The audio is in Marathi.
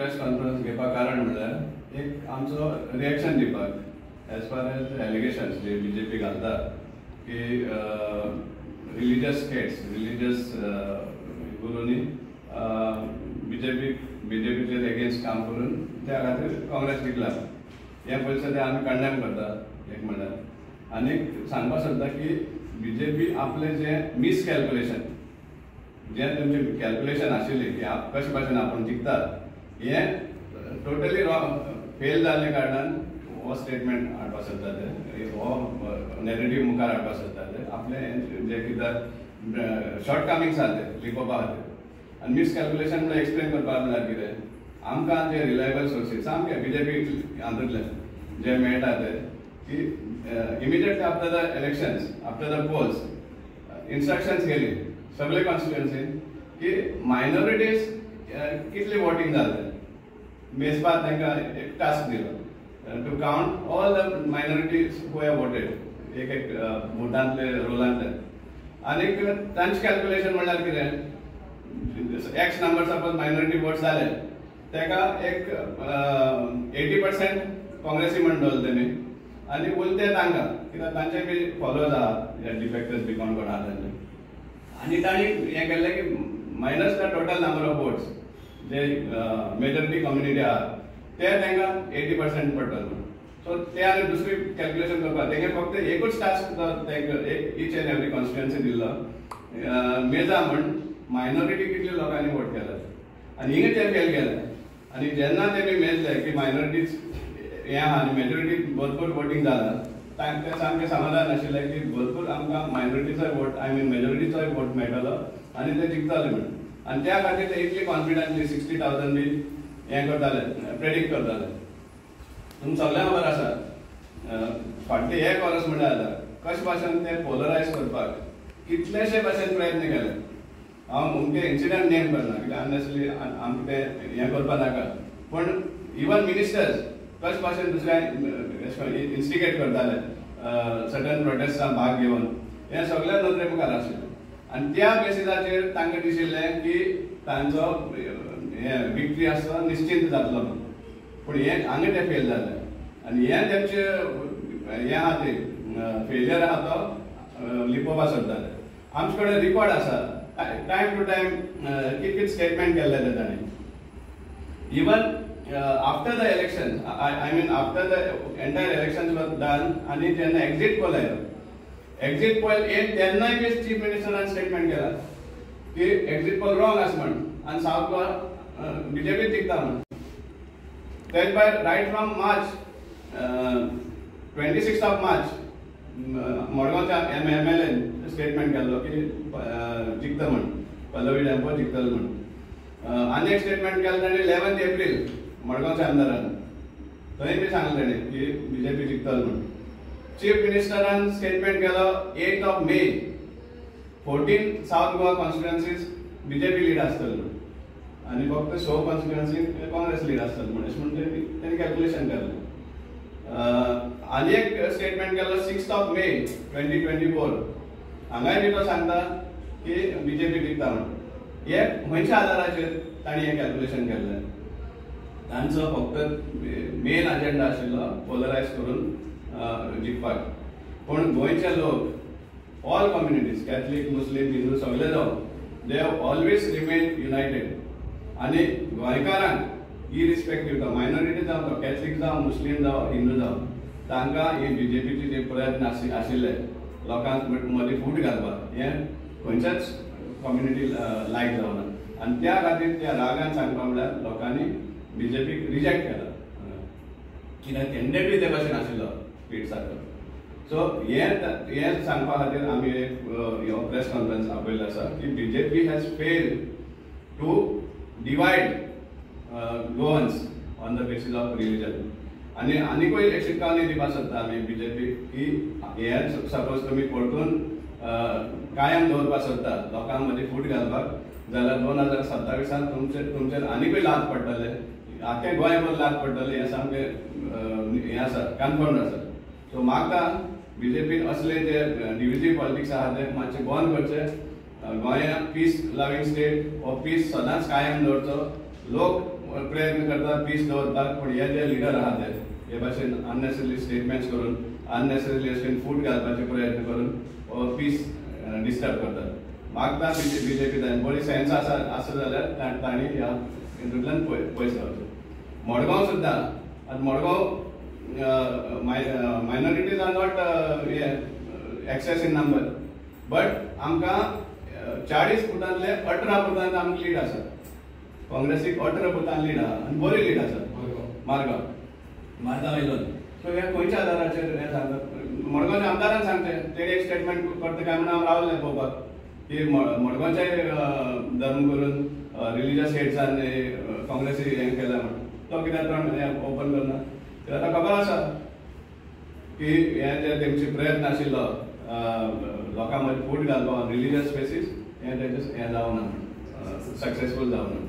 प्रेस कॉन्फरन्स घेवपाक कारण म्हणल्यार एक आमचो रिएक्शन दिवपाक एज फार एज एलिगेशन्स जे बीजेपी घालता की रिलिजियस स्टेट्स रिलिजियस गुरूंनी बीजेपीचेर एगेन्स्ट काम करून त्या खातीर काँग्रेस जिखला हे पयलीं ते आमी कंडेम करता एक म्हणल्यार आनी सांगपाक सोदता की बीजेपी आपले जे मिसकॅल्क्युलेशन जे तुमचे कॅल्क्युलेशन आशिल्ले की कशे भाशेन आपण जिखतात हे टोटली फेल जाल्ले कारणान हो स्टेटमेंट हाडपाक सोदता ते हो नॅरेटिव्ह मुखार हाडपाक सोदता ते आपले जे कितें शॉर्ट कमिंग्स आहा ते लिपोवपा खातीर आनी मिसकॅल्क्युलेशन म्हणल्यार एक्सप्लेन करपाक म्हणल्यार कितें आमकां जे रिलायबल सोर्सीस सामके बीजेपी हातूंतले जे मेळटा ते की immediately after the elections after the polls instructions गेली सगळे कॉन्स्टिट्युएन्सीन की मायनॉरिटीज कितली वोटींग जालें मेजपाक तांकां एक टास्क दिलो to count all the minorities who have voted एक एक वोटांतले रोलांतले आनीक तांचें कॅल्क्युलेशन म्हणल्यार कितें X number suppose minority votes जाले ताका एक 80% काँग्रेसी म्हणून दवरले तेमी आनी उरते तांकां कित्याक तांचे बी फॉलोअर्स आहा डिफेक्टर्स बी कोण कोण आहा तांचे आनी तांणी हें केल्लें की minus the total number of votes जे मेजॉरिटी कम्युनिटी आहा ते तांकां 80% पडटले म्हणून सो ते आनी दुसरी कॅल्क्युलेशन करपाक तेंगे फक्त एकूच टास्क तांकां ईच एंड एवरी कॉन्स्टिट्युएन्सी दिल्लो मेजा म्हण मायनॉरिटी कितले लोकांनी वोट केले आनी हिंगा ते फेल केले आनी जेन्ना तेमी मेजले की मायनॉरिटीज हे आहा आनी मेजॉरिटी भरपूर वोटींग जाला तांकां सामकें समाधान आशिल्लें की भरपूर आमकां मायनॉरिटीचोय वोट आय मीन मेजॉरिटीचोय वोट मेळटलो आनी ते जिखतले म्हणून आनी त्या खातीर ते इतली कॉन्फिडंटली 60,000 बी हें करताले प्रेडिक्ट करताले तुमकां सगळ्यांक खबर आसा फाटले एक वर्स म्हणल्यार जाता कशे भाशेन ते पोलरायज करपाक कितलेशे भाशेन प्रयत्न केले हांव उमके इन्सिडंट नेम करना कित्याक अननेसली आमकां ते हें करपा नाका पूण इवन मिनिस्टर्स कशे भाशेन दुसऱ्या इन्स्टिगेट करताले सर्टन प्रोटेस्टांत भाग घेवन हें सगळ्या नदरे मुखार आशिल्लें आनी त्या बेसिसाचेर तांकां दिशिल्लें की तांचो हें विक्ट्री आसा तो निश्चिंत जातलो म्हणून पूण हें हांगा तें फेल जालें आनी हें तेंचें हें आहा तें फेलियर आहा तो लिपोवपा सोदताले आमचे कडेन रिकॉर्ड आसा टायम टू टायम कितें स्टेटमेंट केल्ले ते तांणी even after the election I mean after the entire elections were done आणि जेन्ना एक्झिट पोल आयलो एक्झिट पोल येत तेन्नाय बी चीफ मिनिस्टरान स्टेटमेंट केला की एक्झिट पोल रॉंग आसा म्हण आनी सावथ गोवा बीजेपी जिखता म्हण तेच भायर right from March 26th of March मडगांवच्या MLAन स्टेटमेंट केल्लो की जिखता म्हण पल्लवी डेंपो जिखतलो म्हण आनी एक स्टेटमेंट केलो ताणें 11th एप्रील मडगांवच्या आमदारान थंय बी सांगलें ताणें की बीजेपी जिखतलो म्हण चीफ मिनिस्टरान स्टेटमेंट केलो 8th of May 14 south Goa constituencies BJP lead आसतलो म्हण आनी फक्त 6 कॉन्स्टिट्युएन्सी काँग्रेस लीड आसतलो म्हण अशें म्हणून तेणी कॅल्क्युलेशन केलें आनी एक स्टेटमेंट केलो 6th ऑफ मे 2024 हांगाय बी तो सांगता की बीजेपी जिखता म्हण हे खंयच्या आदाराचेर ताणी हें कॅल्क्युलेशन केल्लें तांचो फक्त मेन अजेंडा आशिल्लो पोलरायज करून जिखपाक पूण गोंयचे लोक ऑल कम्युनिटीज कॅथलीक मुस्लीम हिंदू सगळे जावं they have always remain United आनी गोंयकारांक इरिस्पेक्टीव जावं मायनॉरिटी जावं तो कॅथलीक जावं मुस्लीम जावं हिंदू जावं तांकां ही बीजेपीचे जे प्रयत्न आशिल्ले लोकांक मदीं फूट घालपाक हें खंयच्याच कम्युनिटी लायक जावना आनी त्या खातीर त्या रागान सांगपाक म्हळ्यार लोकांनी बीजेपीक रिजेक्ट केला कित्याक कॅन्डिडेट ते भाशेन आशिल्लो स्पीड सारको सो हें सांगपा खातीर आमी एक प्रेस कॉन्फरन्स आपयल्लो आसा की BJP has failed to divide Goans on the basis of religion आनी आनीकूय एक शिटकावणी दिवपाक सोदता आमी बीजेपी की हें सपोज तुमी परतून कायम दवरपाक सोदता लोकांक मदीं फूट घालपाक जाल्यार 2027 तुमचेर आनीकूय लाग पडटले आख्खे गोंयभर लाग पडटले हें सामकें हें आसा कन्फर्म आसा सो म्हाका बीजेपीन असले जे डिविजीव पॉलिटिक्स आहा ते मातशें बंद करचें गोंया पीस लविंग स्टेट हो पीस सदांच कायम दवरचो लोक प्रयत्न करता पीस दवरपाक, पण हे जे लिडर आहा ते भाशेन अननेसेसरी स्टेटमेंट्स करून अननेसेसरी अशें फूट घालपाचे प्रयत्न करून पीस डिस्टर्ब करतात. मागता बीजेपी बरी सेन्स आसा जाल्यार तांणी ह्या हितूंतल्यान पयस रावचें. मडगांव सुद्दां आतां Madgaon minorities are not excess in number, but आमकां 40 फुटांतले 18 फुटांत आमकां लीड आसा. काँग्रेसीक 18 फुटां लीड आहा आनी बरी लीड आसा मारगांव येयलो. सो हे खंयच्या आदाराचेर हे सांगतात? मडगांवच्या आमदारान सांगचे, ते एक स्टेटमेंट करता काय म्हणून हांव रावले पळोवपाक की मडगांवचे धर्मगुरून रिलिजियस हेड्सान काँग्रेसी हें केला म्हणून. तो कित्याक ओपन करना? ताका खबर आसा की हे जे तेंचे प्रयत्न आशिल्लो लोकां मदीं फूट घालपाक रिलिजियस स्पेसीस हे तेंचे हें जावना, सक्सेसफूल जावना.